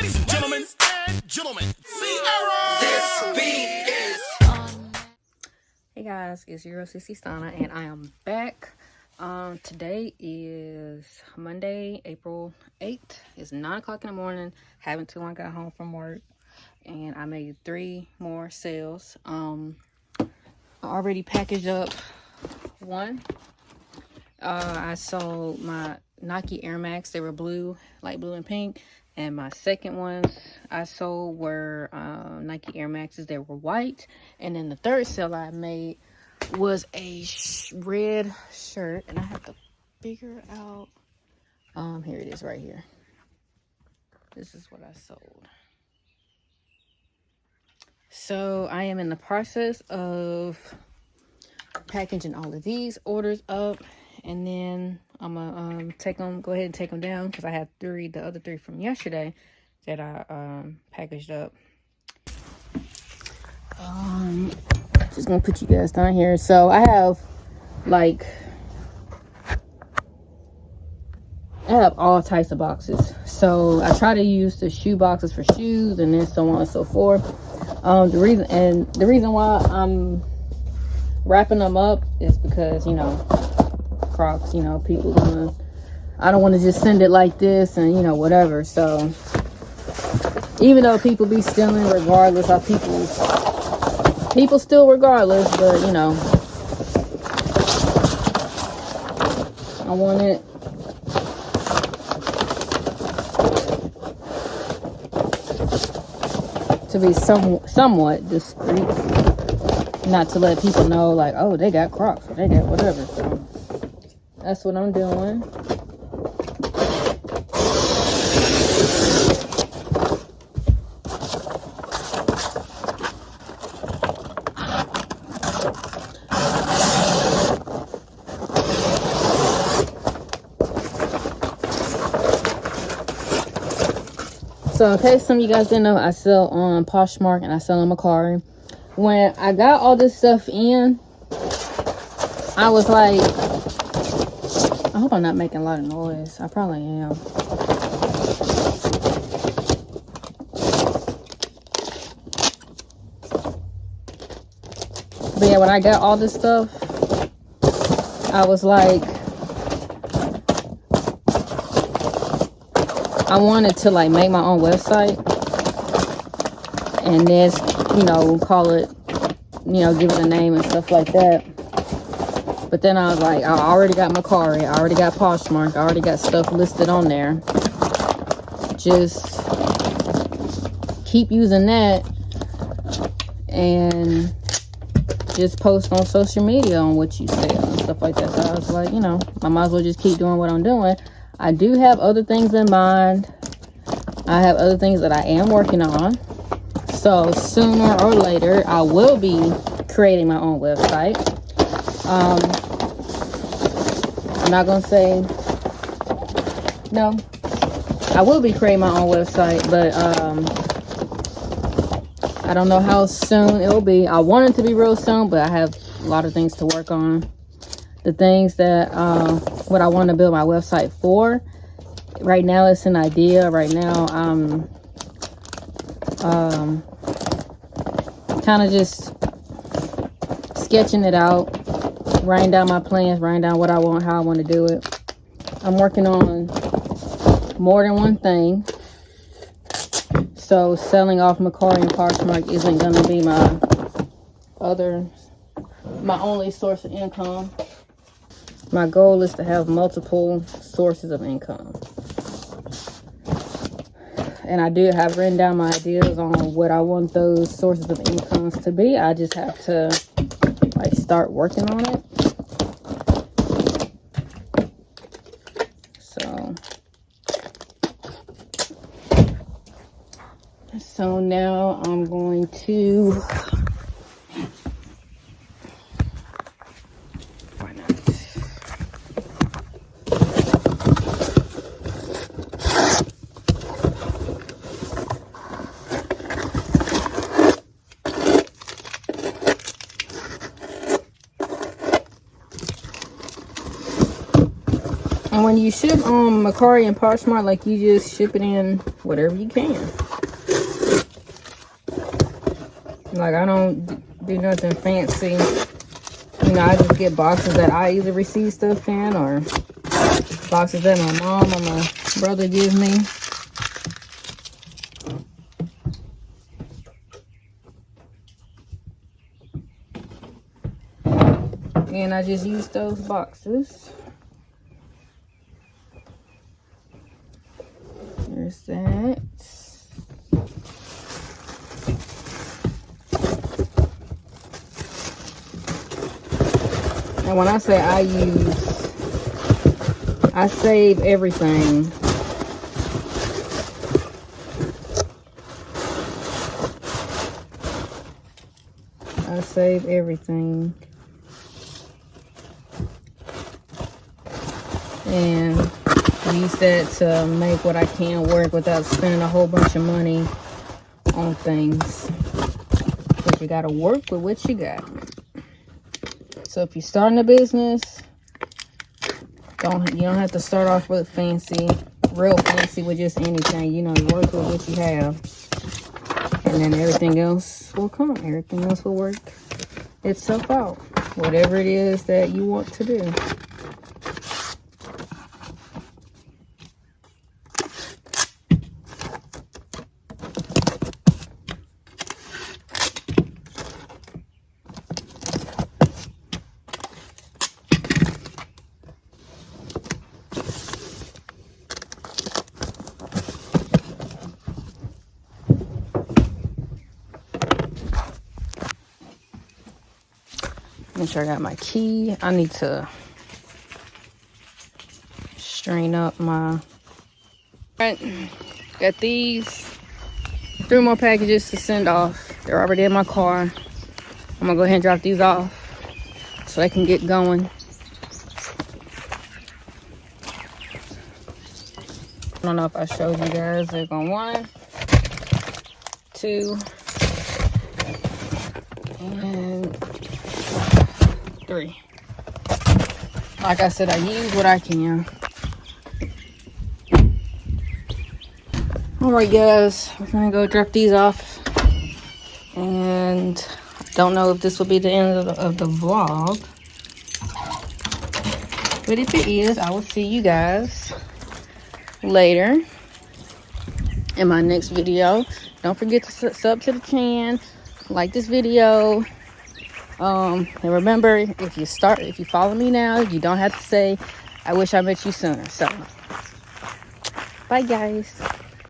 This beat is. Hey guys, it's your Sissy Stana, and I am back. Today is Monday, April 8th. It's 9 o'clock in the morning. Haven't too long got home from work, and I made 3 more sales. I already packaged up one. I sold my Nike Air Max. They were blue, light blue and pink. And my second ones I sold were Nike Air Maxes. They were white. And then the third sale I made was a red shirt. And I have to figure out. Here it is right here. This is what I sold. So I am in the process of packaging all of these orders up. And then I'm gonna go ahead and take them down because I have the other 3 from yesterday that I packaged up. Just gonna put you guys down here. So I have all types of boxes. So I try to use the shoe boxes for shoes, and then so on and so forth. The reason why I'm wrapping them up is because, you know, Crocs, you know, I don't want to just send it like this and, you know, whatever. So even though people be stealing regardless of people steal regardless, but you know, I want it to be somewhat discreet, not to let people know like, oh, they got Crocs or they got whatever. So that's what I'm doing. So in case some of you guys didn't know, I sell on Poshmark and I sell on Mercari. When I got all this stuff in, I was like, I hope I'm not making a lot of noise. I probably am. But yeah, when I got all this stuff, I was like, I wanted to like make my own website and then, you know, call it, you know, give it a name and stuff like that. But then I was like, I already got Mercari, I already got Poshmark, I already got stuff listed on there. Just keep using that and just post on social media on what you sell and stuff like that. So I was like, you know, I might as well just keep doing what I'm doing. I do have other things in mind. I have other things that I am working on. So sooner or later, I will be creating my own website. I'm not going to say no. I will be creating my own website, but I don't know how soon it will be. I want it to be real soon, but I have a lot of things to work on. The things that what I want to build my website for. Right now it's an idea. Right now I'm kind of just sketching it out, writing down my plans, writing down what I want, how I want to do it. I'm working on more than one thing. So selling off Mercari and Poshmark isn't going to be my only source of income. My goal is to have multiple sources of income. And I do have written down my ideas on what I want those sources of incomes to be. I just have to like start working on it. So now I'm going to And when you ship on Mercari and Poshmark, like you just ship it in whatever you can. Like, I don't do nothing fancy. You know, I just get boxes that I either receive stuff in, or boxes that my mom or my brother gives me. And I just use those boxes. There's that. And when I say I save everything. I save everything. And use that to make what I can work without spending a whole bunch of money on things. But you gotta work with what you got. So if you're starting a business, you don't have to start off with real fancy with just anything. You know, you work with what you have, and then everything else will come. Everything else will work itself out. Whatever it is that you want to do. Make sure I got my key. I need to strain up my... Alright, got these 3 more packages to send off. They're already in my car. I'm gonna go ahead and drop these off so I can get going. I don't know if I showed you guys. They're going 1, 2, and 3. Like I said, I use what I can. Alright guys, we're gonna go drop these off. And I don't know if this will be the end of the vlog. But if it is, I will see you guys later in my next video. Don't forget to sub to the channel, like this video. And remember, if you follow me now, you don't have to say, I wish I met you sooner. So, bye guys.